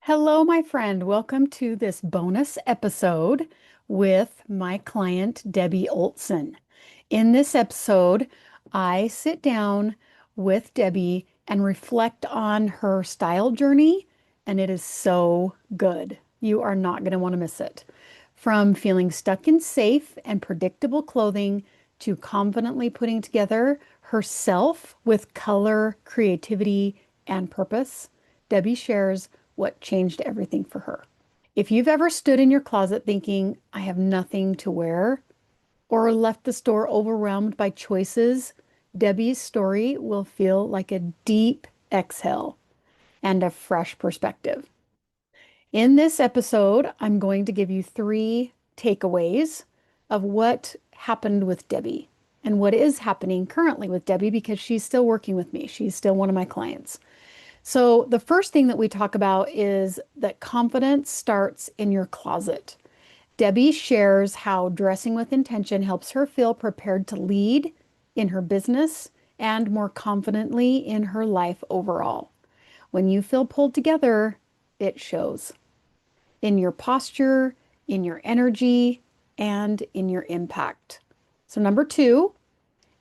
Hello, my friend. Welcome to this bonus episode with my client, Debbie Olson. In this episode, I sit down with Debbie and reflect on her style journey, and it is so good. You are not going to want to miss it. From feeling stuck in safe and predictable clothing to confidently putting together herself with color, creativity, and purpose, Debbie shares what changed everything for her. If you've ever stood in your closet thinking, I have nothing to wear, or left the store overwhelmed by choices, Debbie's story will feel like a deep exhale and a fresh perspective. In this episode, I'm going to give you three takeaways of what happened with Debbie and what is happening currently with Debbie because she's still working with me. She's still one of my clients. So, the first thing that we talk about is that confidence starts in your closet. Debbie shares how dressing with intention helps her feel prepared to lead in her business and more confidently in her life overall. When you feel pulled together, it shows in your posture, in your energy, and in your impact. So, number two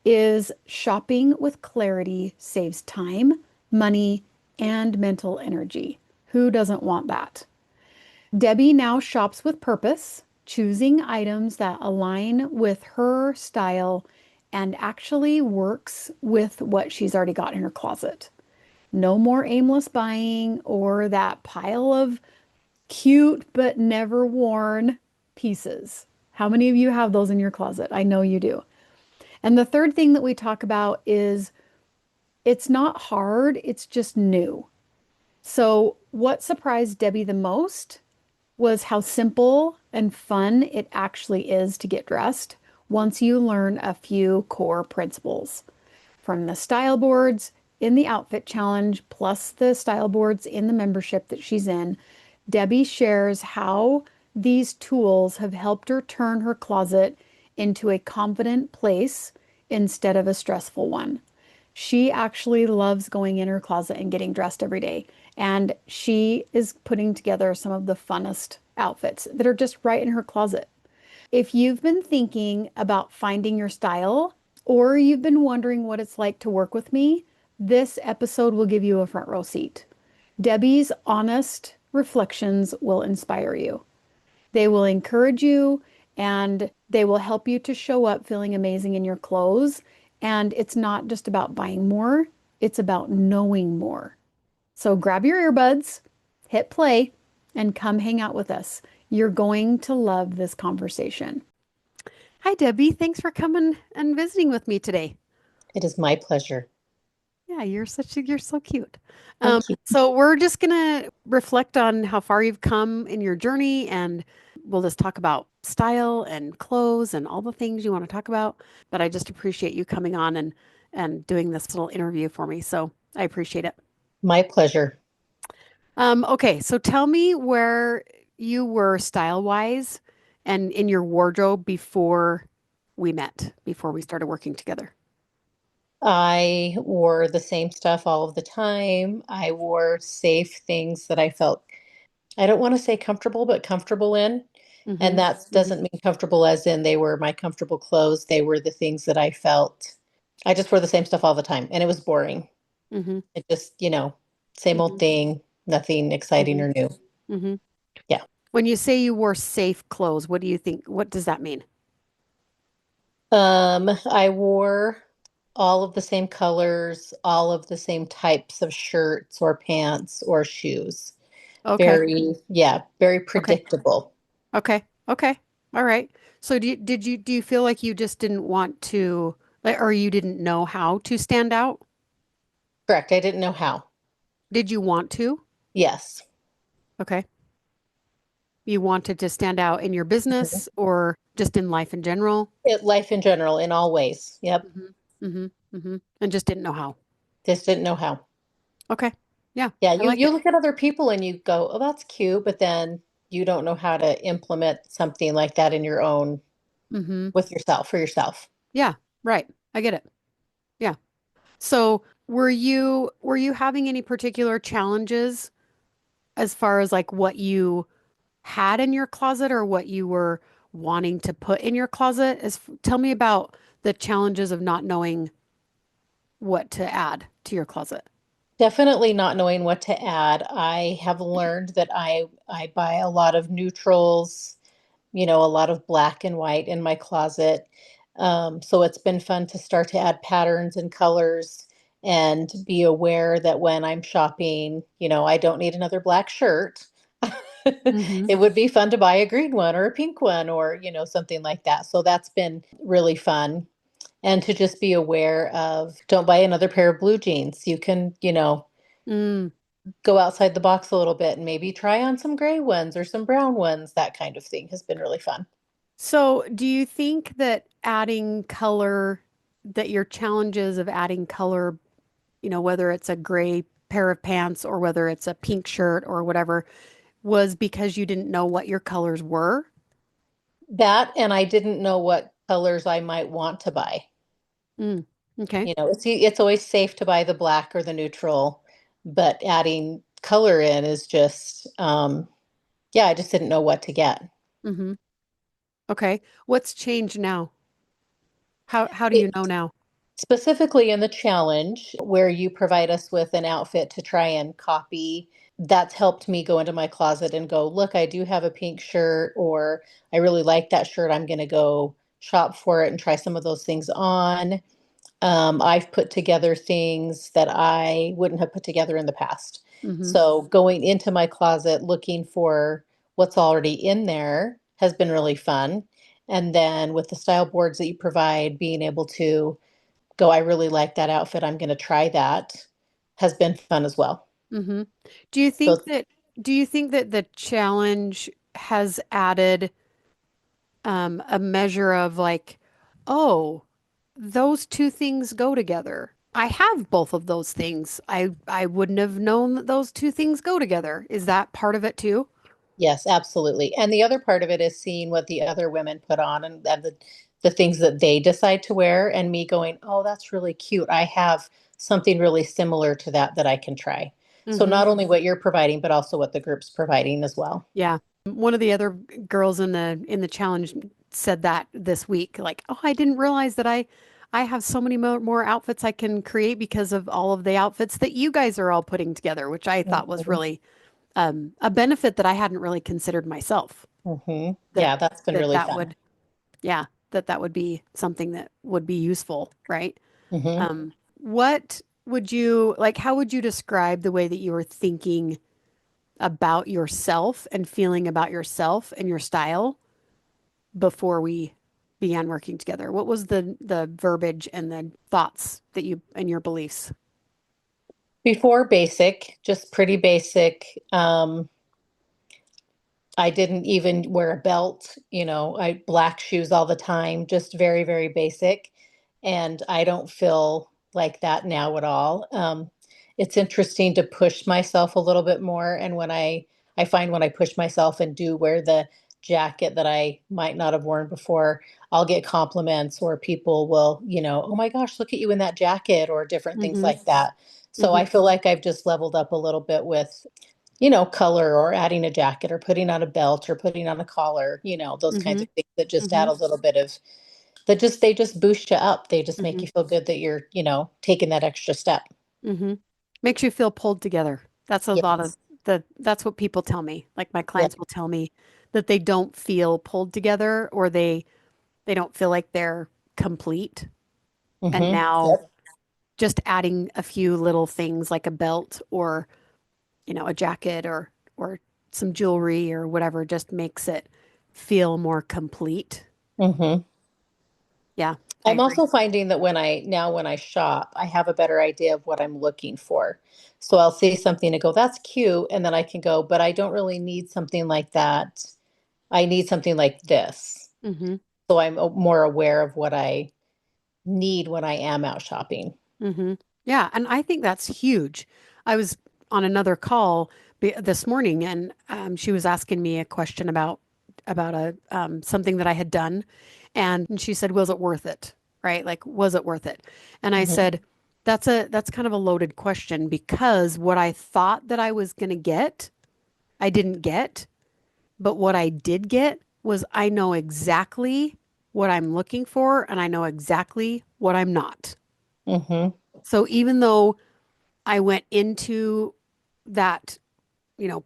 is shopping with clarity saves time, money, and mental energy. Who doesn't want that? Debbie now shops with purpose, choosing items that align with her style and actually works with what she's already got in her closet. No more aimless buying or that pile of cute but never worn pieces. How many of you have those in your closet? I know you do. And the third thing that we talk about is it's not hard, it's just new. So, what surprised Debbie the most was how simple and fun it actually is to get dressed once you learn a few core principles. From the style boards in the outfit challenge, plus the style boards in the membership that she's in, Debbie shares how these tools have helped her turn her closet into a confident place instead of a stressful one. She actually loves going in her closet and getting dressed every day. And she is putting together some of the funnest outfits that are just right in her closet. If you've been thinking about finding your style or you've been wondering what it's like to work with me, this episode will give you a front row seat. Debbie's honest reflections will inspire you. They will encourage you and they will help you to show up feeling amazing in your clothes. And it's not just about buying more, it's about knowing more. So grab your earbuds, hit play, and come hang out with us. You're going to love this conversation. Hi, Debbie. Thanks for coming and visiting with me today. It is my pleasure. Yeah, you're so cute. Thank you. So we're just gonna reflect on how far you've come in your journey, and we'll just talk about style and clothes and all the things you want to talk about. But I just appreciate you coming on and doing this little interview for me. So I appreciate it. My pleasure. Okay, so tell me where you were style wise and in your wardrobe before we met, before we started working together. I wore the same stuff all of the time. I wore safe things that I felt, I don't want to say comfortable, but comfortable in. Mm-hmm. And that Mm-hmm. doesn't mean comfortable as in they were my comfortable clothes. They were the things that I felt. I just wore the same stuff all the time and it was boring. Mm-hmm. It just, same old Mm-hmm. thing, nothing exciting Mm-hmm. or new. Mm-hmm. Yeah. When you say you wore safe clothes, what do you think? What does that mean? I wore all of the same colors, all of the same types of shirts or pants or shoes. Okay. Very Okay. predictable. Okay. Okay. All right. So do you feel like you just didn't want to like or you didn't know how to stand out? Correct. I didn't know how. Did you want to? Yes. Okay. You wanted to stand out in your Mhm. business or just in life in general? Life in general, in all ways. Yep. Mm-hmm. Mm-hmm. Mm-hmm. And just didn't know how. Just didn't know how. Okay. Yeah, Yeah, I you like you it. look at other people and you go, "Oh, that's cute," but then you don't know how to implement something like that in your own Mm-hmm. with yourself for yourself. Yeah, right. I get it. Yeah. So were you having any particular challenges as far as like what you had in your closet or what you were wanting to put in your closet? Tell me about the challenges of not knowing what to add to your closet. Definitely not knowing what to add. I have learned that I buy a lot of neutrals, a lot of black and white in my closet. So it's been fun to start to add patterns and colors and be aware that when I'm shopping, I don't need another black shirt. Mm-hmm. It would be fun to buy a green one or a pink one or, something like that. So that's been really fun. And to just be aware of don't buy another pair of blue jeans. You can, Mm. go outside the box a little bit and maybe try on some gray ones or some brown ones. That kind of thing has been really fun. So, do you think that adding color, that your challenges of adding color, whether it's a gray pair of pants or whether it's a pink shirt or whatever, was because you didn't know what your colors were? That and I didn't know what colors I might want to buy. Mm. Okay. It's always safe to buy the black or the neutral, but adding color in is just yeah, I just didn't know what to get. Mm-hmm. Okay. What's changed now? How do you It, know now? Specifically in the challenge where you provide us with an outfit to try and copy, that's helped me go into my closet and go, look, I do have a pink shirt, or I really like that shirt. I'm going to go shop for it and try some of those things on. I've put together things that I wouldn't have put together in the past. Mm-hmm. So going into my closet, looking for what's already in there has been really fun. And then with the style boards that you provide, being able to go, I really like that outfit. I'm going to try that has been fun as well. Mm-hmm. Do you So, think that do you think that the challenge has added a measure of like, oh, those two things go together. I have both of those things. I wouldn't have known that those two things go together. Is that part of it too? yes, absolutely. And the other part of it is seeing what the other women put on and the things that they decide to wear, and me going, oh, that's really cute. I have something really similar to that that I can try. So, Hmm. not only what you're providing, but also what the group's providing as well. Yeah. One of the other girls in the challenge said that this week, like, oh, I didn't realize that I have so many more outfits I can create because of all of the outfits that you guys are all putting together, which I thought was Hmm. really a benefit that I hadn't really considered myself. Hmm. That Yeah, that's been that really that fun. would yeah, that would be something that would be useful, right? Hmm. What would you like, how would you describe the way that you were thinking about yourself and feeling about yourself and your style before we began working together? What was the verbiage and the thoughts that you and your beliefs? Before basic, just pretty basic. I didn't even wear a belt, I black shoes all the time, just very, very basic. And I don't feel like that now at all. It's interesting to push myself a little bit more. And I find when I push myself and do wear the jacket that I might not have worn before, I'll get compliments or people will, oh my gosh, look at you in that jacket or different things Mm-hmm. like that. So I Mm-hmm. feel like I've just leveled up a little bit with color or adding a jacket or putting on a belt or putting on a collar, those kinds Mm-hmm. of things that just Mm-hmm. add a little bit of they just boost you up. They just make Mm-hmm. you feel good that you're, taking that extra step. Mm-hmm. Makes you feel pulled together. That's a lot of Yes. that's what people tell me. Like my Yeah. clients will tell me that they don't feel pulled together or they don't feel like they're complete. And Mm-hmm. now Yep. just adding a few little things like a belt or, a jacket or some jewelry or whatever just makes it feel more complete. Mm-hmm. Yeah, I I'm agree. also finding that when I shop, I have a better idea of what I'm looking for. So I'll see something and go, that's cute. And then I can go, but I don't really need something like that. I need something like this. Hmm. So I'm more aware of what I need when I am out shopping. Hmm. Yeah, and I think that's huge. I was on another call this morning, and she was asking me a question about a something that I had done, and she said, "Was it worth it?" Right? Like, was it worth it? And I Hmm. said, "That's kind of a loaded question because what I thought that I was going to get." I didn't get. But what I did get was I know exactly what I'm looking for and I know exactly what I'm not. Mm-hmm. So even though I went into that,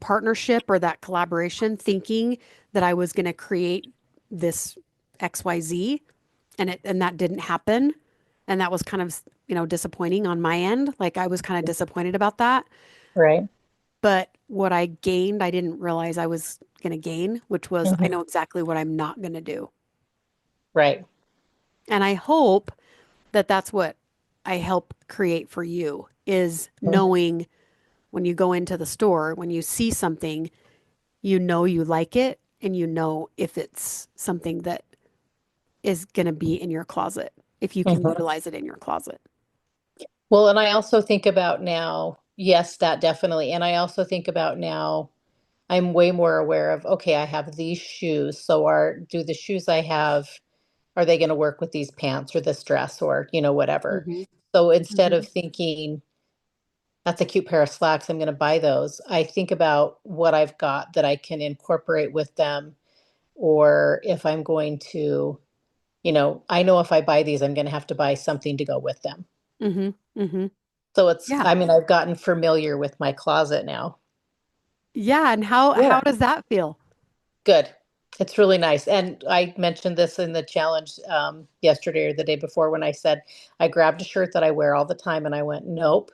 partnership or that collaboration thinking that I was going to create this XYZ and that didn't happen, and that was kind of, disappointing on my end. Like I was kind of disappointed about that. Right. But what I gained, I didn't realize I was going to gain, which was I Mm-hmm. know exactly what I'm not going to do. Right. And I hope that that's what I help create for you is Mhm. knowing when you go into the store, when you see something, you know you like it and you know if it's something that is going to be in your closet, if you can Mhm. utilize it in your closet. Well, and I also think about now, yes, that definitely. And I also think about now, I'm way more aware of, okay, I have these shoes. So do the shoes I have, are they going to work with these pants or this dress or, whatever. Hmm. So instead Hmm. of thinking, that's a cute pair of slacks, I'm going to buy those, I think about what I've got that I can incorporate with them. Or if I'm going to, I know if I buy these, I'm going to have to buy something to go with them. Hmm. Hmm. So Yeah. I mean, I've gotten familiar with my closet now. Yeah. And how Yeah. does that feel? Good. It's really nice. And I mentioned this in the challenge yesterday or the day before when I said I grabbed a shirt that I wear all the time and I went, nope,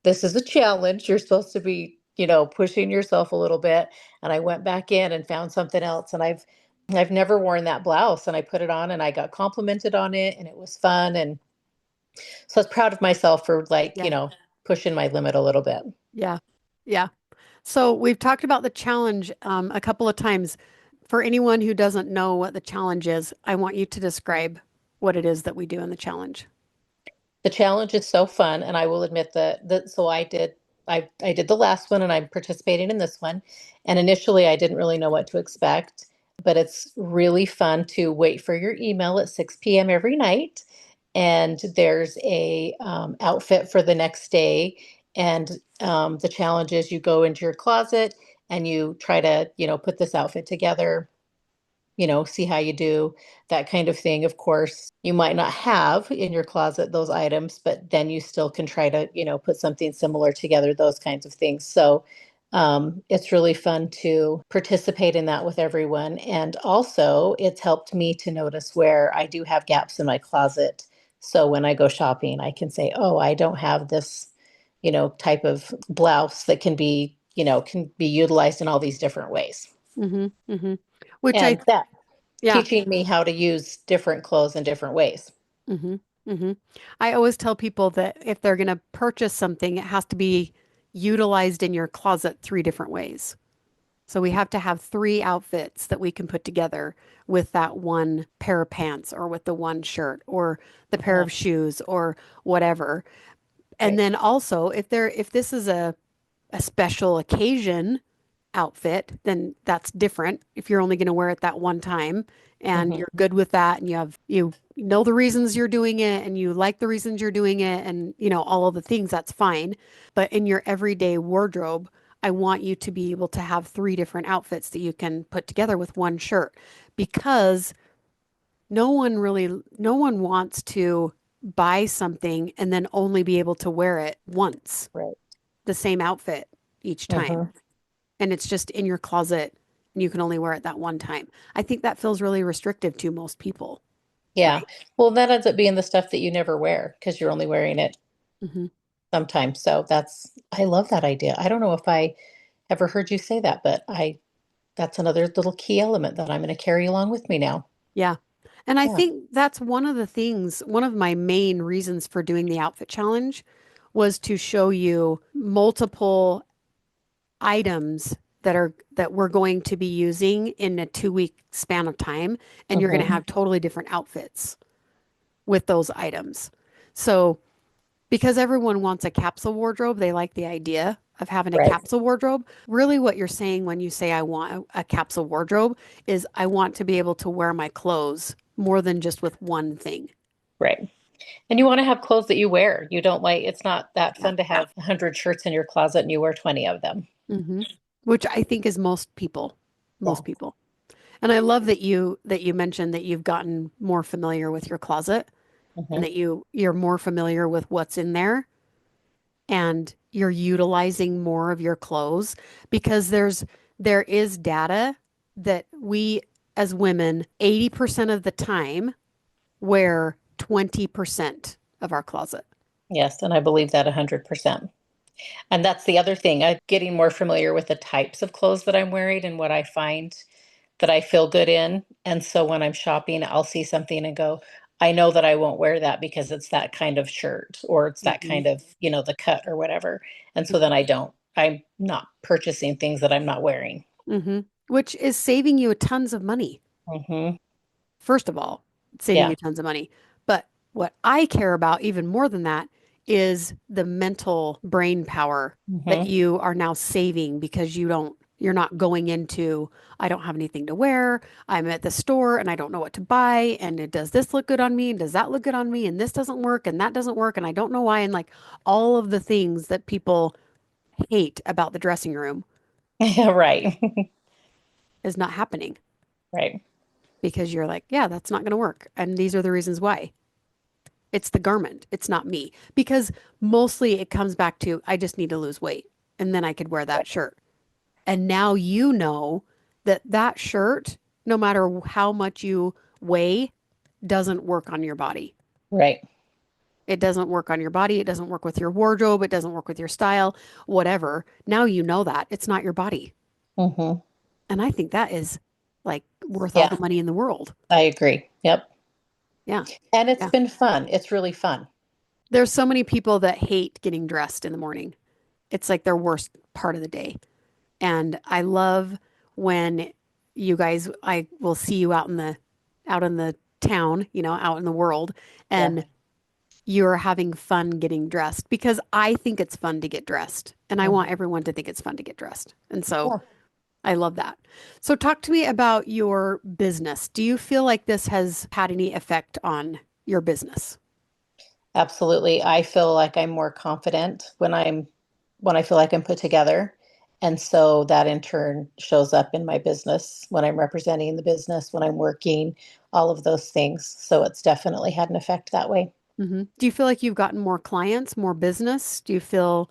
this is a challenge. You're supposed to be, pushing yourself a little bit. And I went back in and found something else. And I've never worn that blouse and I put it on and I got complimented on it and it was fun. And so I was proud of myself for like, Yeah. pushing my limit a little bit. Yeah. Yeah. So we've talked about the challenge a couple of times. For anyone who doesn't know what the challenge is, I want you to describe what it is that we do in the challenge. The challenge is so fun, and I will admit that so I did the last one and I'm participating in this one. And initially I didn't really know what to expect, but it's really fun to wait for your email at 6 p.m. every night. And there's a outfit for the next day. And the challenge is you go into your closet and you try to, put this outfit together, see how you do, that kind of thing. Of course, you might not have in your closet those items, but then you still can try to, put something similar together, those kinds of things. So it's really fun to participate in that with everyone. And also, it's helped me to notice where I do have gaps in my closet. So when I go shopping, I can say, oh, I don't have this, type of blouse that can be utilized in all these different ways. Hmm. Hmm. Which And that yeah. teaching me how to use different clothes in different ways. Hmm. Hmm. I always tell people that if they're going to purchase something, it has to be utilized in your closet three different ways. So we have to have three outfits that we can put together with that one pair of pants or with the one shirt or the pair Uh-huh. of shoes or whatever. And Right. then also if this is a special occasion outfit, then that's different. If you're only going to wear it that one time and Hmm. you're good with that and you know the reasons you're doing it and you like the reasons you're doing it and all of the things, that's fine. But in your everyday wardrobe, I want you to be able to have three different outfits that you can put together with one shirt because no one wants to buy something and then only be able to wear it once, Right. the same outfit each time. Hmm. And it's just in your closet and you can only wear it that one time. I think that feels really restrictive to most people, Yeah. right? Well, that ends up being the stuff that you never wear because you're only wearing it Hmm. sometimes. So I love that idea. I don't know if I ever heard you say that, but that's another little key element that I'm going to carry along with me now. Yeah. And I Yeah. think that's one of the things, one of my main reasons for doing the outfit challenge was to show you multiple items that we're going to be using in a 2 week span of time. And you're going to Hmm. have totally different outfits with those items. So because everyone wants a capsule wardrobe, they like the idea of having a Right. capsule wardrobe. Really, what you're saying when you say I want a capsule wardrobe is I want to be able to wear my clothes more than just with one thing. Right. And you want to have clothes that you wear. You don't like, it's not that Yeah. fun to have 100 shirts in your closet and you wear 20 of them. Hmm. which I think is most people, Yeah. most people. And I love that you mentioned that you've gotten more familiar with your closet and Hmm. that you're more familiar with what's in there and you're utilizing more of your clothes because there is data that we as women 80% of the time wear 20% of our closet. Yes, and I believe that 100%. And that's the other thing. I'm getting more familiar with the types of clothes that I'm wearing and what I find that I feel good in. And so when I'm shopping, I'll see something and go, I know that I won't wear that because it's that kind of shirt or it's that Hmm. kind of, the cut or whatever. And so then I don't. I'm not purchasing things that I'm not wearing. Hmm. Which is saving you tons of money. Hmm. First of all, it's saving Yeah. you tons of money. But what I care about even more than that is the mental brain power that Hmm. you are now saving because you're not going into, I don't have anything to wear. I'm at the store and I don't know what to buy. And it does this look good on me? And does that look good on me? And this doesn't work and that doesn't work. And I don't know why. And like all of the things that people hate about the dressing room Yeah, right. is not happening Right. because you're like, yeah, that's not going to work. And these are the reasons why. It's the garment. It's not me. Because mostly it comes back to I just need to lose weight and then I could wear that shirt. And now you know that that shirt, no matter how much you weigh, doesn't work on your body. Right. It doesn't work on your body. It doesn't work with your wardrobe. It doesn't work with your style, whatever. Now you know that it's not your body. Hmm. And I think that is like worth all the Yeah, money in the world. I agree. Yep. Yeah. And it's Yeah. been fun. It's really fun. There's so many people that hate getting dressed in the morning. It's like their worst part of the day. And I love when you guys, I will see you out in the town, out in the world, Yeah. and you're having fun getting dressed because I think it's fun to get dressed. And I want Hmm. everyone to think it's fun to get dressed. And so Yeah. I love that. So talk to me about your business. Do you feel like this has had any effect on your business? Absolutely. I feel like I'm more confident when I feel like I'm put together. And so that in turn shows up in my business when I'm representing the business, when I'm working, all of those things. So it's definitely had an effect that way. Do you feel like you've gotten more clients, more business? Do you feel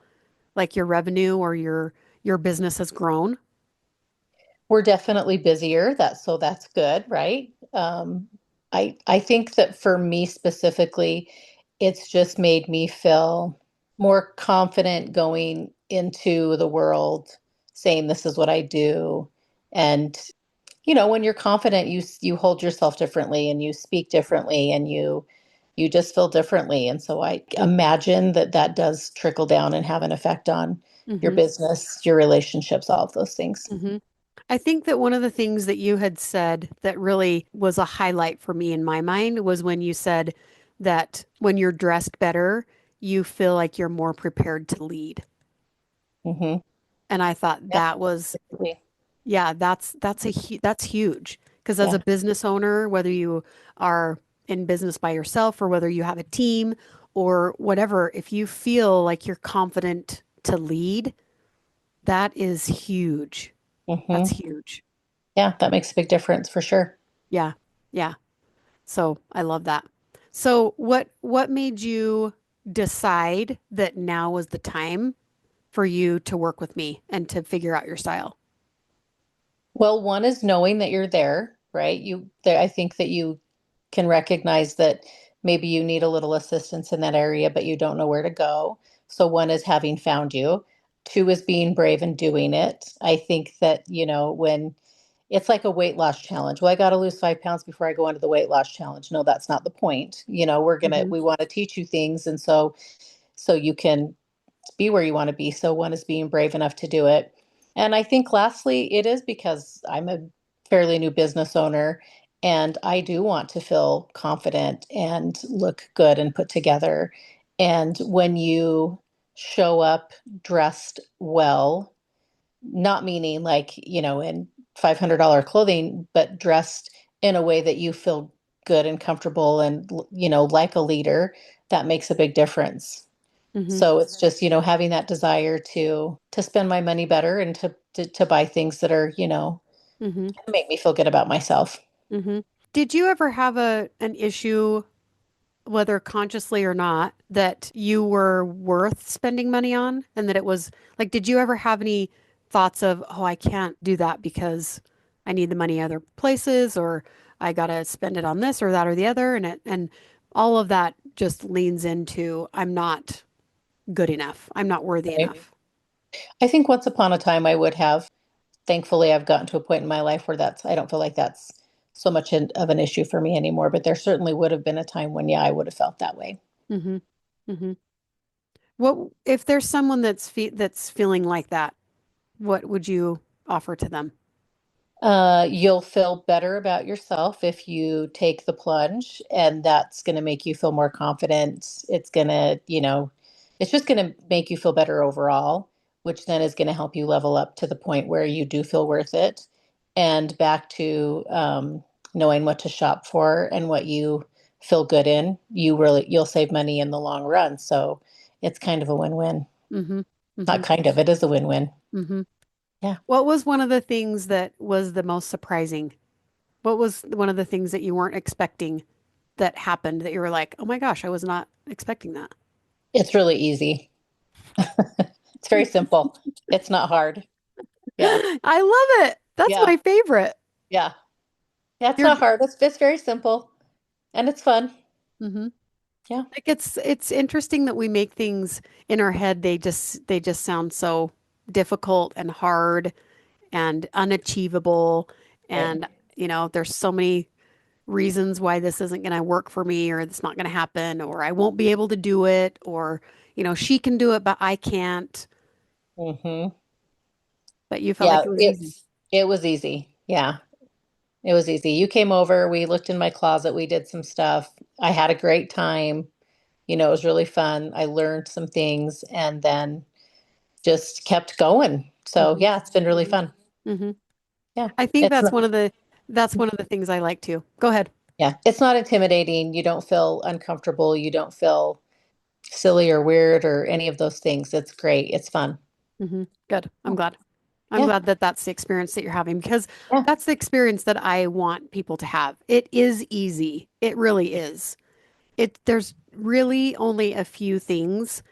like your revenue or your business has grown? We're definitely busier. That's good, right? I think that for me specifically, it's just made me feel more confident going into the world, saying this is what I do. And when you're confident, you hold yourself differently and you speak differently and you just feel differently. And so I imagine that that does trickle down and have an effect on your Hmm. business, your relationships, all of those things. Hmm. I think that one of the things that you had said that really was a highlight for me in my mind was when you said that when you're dressed better, you feel like you're more prepared to lead. Hmm. And I thought Yeah, that was, absolutely. yeah, that's huge. Because as a Yeah. business owner, whether you are in business by yourself or whether you have a team or whatever, if you feel like you're confident to lead, that is huge. That's Hmm. huge. Yeah, that makes a big difference for sure. Yeah. Yeah. So I love that. So what made you decide that now was the time for you to work with me and to figure out your style? Well, one is knowing that you're there, right? I think that you can recognize that maybe you need a little assistance in that area, but you don't know where to go. So one is having found you. Two is being brave and doing it. I think that, when it's like a weight loss challenge. Well, I got to lose 5 pounds before I go into the weight loss challenge. No, that's not the point. Hmm. We want to teach you things. And so you can be where you want to be. So one is being brave enough to do it. And I think lastly, it is because I'm a fairly new business owner and I do want to feel confident and look good and put together. And when you show up dressed well, not meaning like, in $500 clothing, but dressed in a way that you feel good and comfortable and, like a leader, that makes a big difference. Mm-hmm. So it's just, having that desire to spend my money better and to buy things that are, Mm-hmm. make me feel good about myself. Mm-hmm. Did you ever have an issue, whether consciously or not, that you were worth spending money on and that it was like, did you ever have any thoughts of, oh, I can't do that because I need the money other places or I gotta spend it on this or that or the other and all of that just leans into I'm not good enough. I'm not worthy Right. enough. I think once upon a time I would have. Thankfully, I've gotten to a point in my life where I don't feel like that's so much of an issue for me anymore. But there certainly would have been a time when, yeah, I would have felt that way. Mm-hmm. Mm-hmm. What if there's someone that's feeling like that? What would you offer to them? You'll feel better about yourself if you take the plunge, and that's going to make you feel more confident. It's going to, it's just going to make you feel better overall, which then is going to help you level up to the point where you do feel worth it. And back to knowing what to shop for and what you feel good in, you'll save money in the long run. So it's kind of a win-win. Mm-hmm. Mm-hmm. Not kind of, it is a win-win. Mm-hmm. Yeah. What was one of the things that was the most surprising? What was one of the things that you weren't expecting that happened that you were like, oh my gosh, I was not expecting that? It's really easy. It's very simple. It's not hard. Yeah. I love it. That's Yeah. my favorite. Yeah. Yeah. It's You're not hard. It's very simple and it's fun. hmm Yeah. like it's interesting that we make things in our head. They just sound so difficult and hard and unachievable. Right. And there's so many reasons why this isn't going to work for me or it's not going to happen or I won't be able to do it or she can do it but I can't. Hmm. But you felt Yeah. like it was easy. It was easy. Yeah. It was easy. You came over, we looked in my closet, we did some stuff. I had a great time. It was really fun. I learned some things and then just kept going. So hmm yeah, it's been really fun. hmm Yeah. I think It's that's not, one of the things I like too. Go ahead. yeah. It's not intimidating. You don't feel uncomfortable. You don't feel silly or weird or any of those things. It's great. It's fun. Good. I'm glad. I'm Yeah. glad that that's the experience that you're having because Yeah. that's the experience that I want people to have. It is easy. It really is. There's really only a few things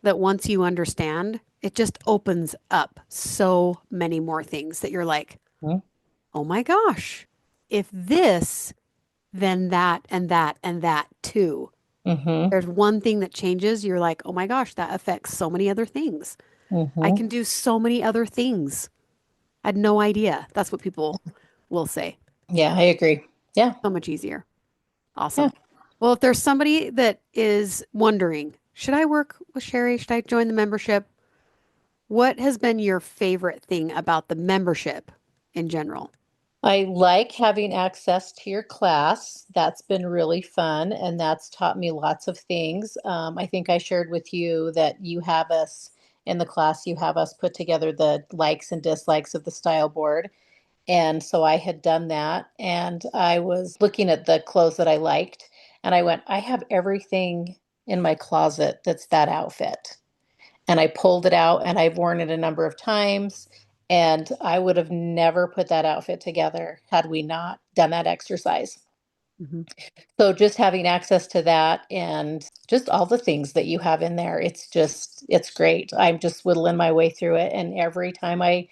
that once you understand, it just opens up so many more things that you're like, oh my gosh, if this, then that and that and that too. Mm-hmm. There's one thing that changes, you're like, oh my gosh, that affects so many other things. I Mm-hmm. can do so many other things. I had no idea. That's what people will say. Yeah, I agree. Yeah. So much easier. Yeah. Awesome. Well, if there's somebody that is wondering, should I work with Sheri? Should I join the membership? What has been your favorite thing about the membership in general? I like having access to your class. That's been really fun, and that's taught me lots of things. I think I shared with you that you have us in the class, you have us put together the likes and dislikes of the style board. And so I had done that, and I was looking at the clothes that I liked, and I went, I have everything in my closet that's that outfit. And I pulled it out and I've worn it a number of times. And I would have never put that outfit together had we not done that exercise. hmm So just having access to that and just all the things that you have in there, it's great. I'm just whittling my way through it. And every time I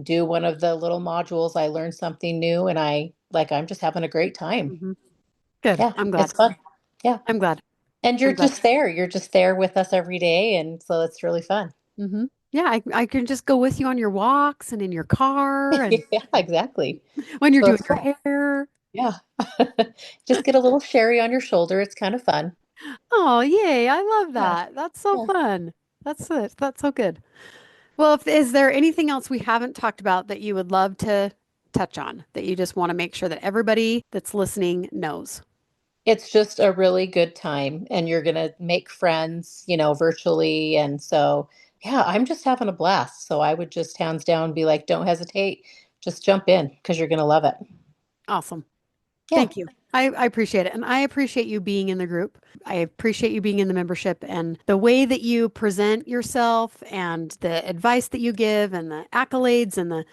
do one of the little modules, I learn something new and I'm just having a great time. hmm Good. Yeah, I'm it's glad. fun. Yeah. I'm glad. And you're I'm glad. just there. You're just there with us every day. And so it's really fun. Yeah, I can just go with you on your walks and in your car and Yeah, exactly. when you're So doing it's your fun. hair. Yeah. Just get a little sherry on your shoulder. It's kind of fun. Oh, yay. I love Yeah. that. That's so Yeah. fun. That's it. That's so good. Well, is there anything else we haven't talked about that you would love to touch on that you just want to make sure that everybody that's listening knows? It's just a really good time and you're going to make friends, virtually. And so, yeah, I'm just having a blast. So I would just hands down be like, don't hesitate. Just jump in because you're going to love it. Awesome. Yeah. Thank you. I appreciate it. And I appreciate you being in the group. I appreciate you being in the membership and the way that you present yourself and the advice that you give and the accolades and the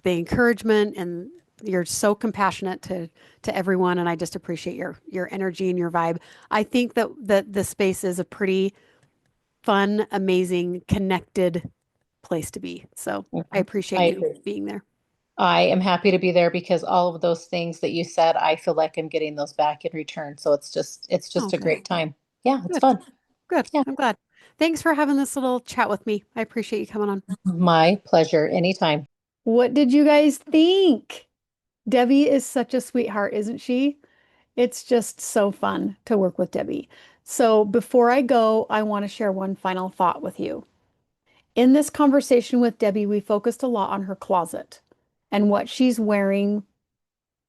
encouragement and you're so compassionate to everyone. And I just appreciate your energy and your vibe. I think that the space is a pretty fun, amazing, connected place to be. So I Mhm. appreciate I you agree. being there. I am happy to be there because all of those things that you said, I feel like I'm getting those back in return. So it's Oh, just a good. great time. Yeah, it's Good. fun. Good. Yeah, I'm glad. Thanks for having this little chat with me. I appreciate you coming on. my pleasure. Anytime. What did you guys think? Debbie is such a sweetheart, isn't she? It's just so fun to work with Debbie. So before I go, I want to share one final thought with you. In this conversation with Debbie, we focused a lot on her closet and what she's wearing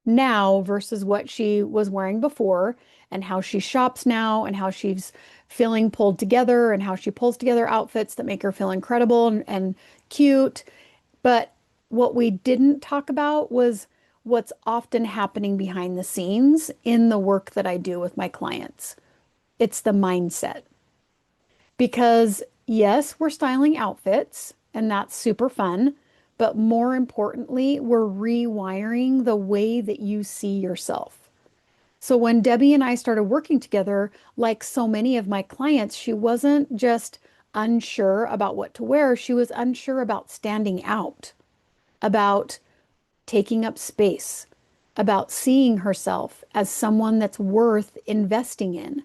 now versus what she was wearing before, and how she shops now, and how she's feeling pulled together, and how she pulls together outfits that make her feel incredible and cute. But what we didn't talk about was what's often happening behind the scenes in the work that I do with my clients. It's the mindset. Because yes, we're styling outfits and that's super fun, but more importantly, we're rewiring the way that you see yourself. So when Debbie and I started working together, like so many of my clients, she wasn't just unsure about what to wear, she was unsure about standing out, about taking up space, about seeing herself as someone that's worth investing in.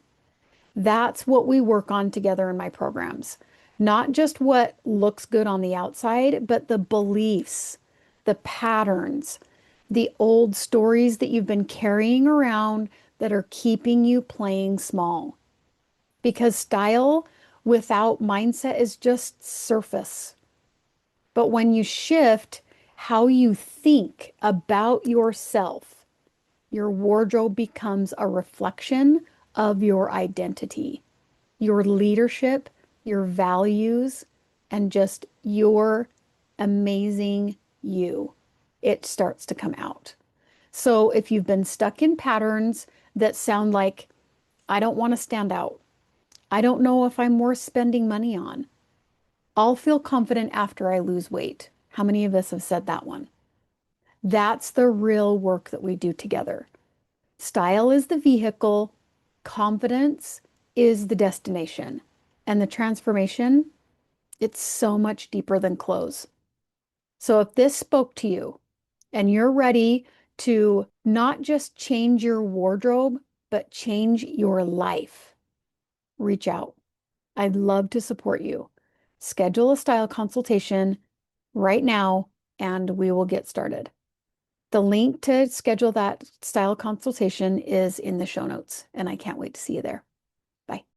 That's what we work on together in my programs. Not just what looks good on the outside, but the beliefs, the patterns, the old stories that you've been carrying around that are keeping you playing small. Because style without mindset is just surface. But when you shift how you think about yourself, your wardrobe becomes a reflection of your identity, your leadership, your values, and just your amazing you. It starts to come out. So if you've been stuck in patterns that sound like, I don't want to stand out, I don't know if I'm worth spending money on, I'll feel confident after I lose weight. How many of us have said that one? That's the real work that we do together. Style is the vehicle, confidence is the destination. And the transformation, it's so much deeper than clothes. So if this spoke to you and you're ready to not just change your wardrobe, but change your life, reach out. I'd love to support you. Schedule a style consultation right now and we will get started. The link to schedule that style consultation is in the show notes, and I can't wait to see you there. Bye.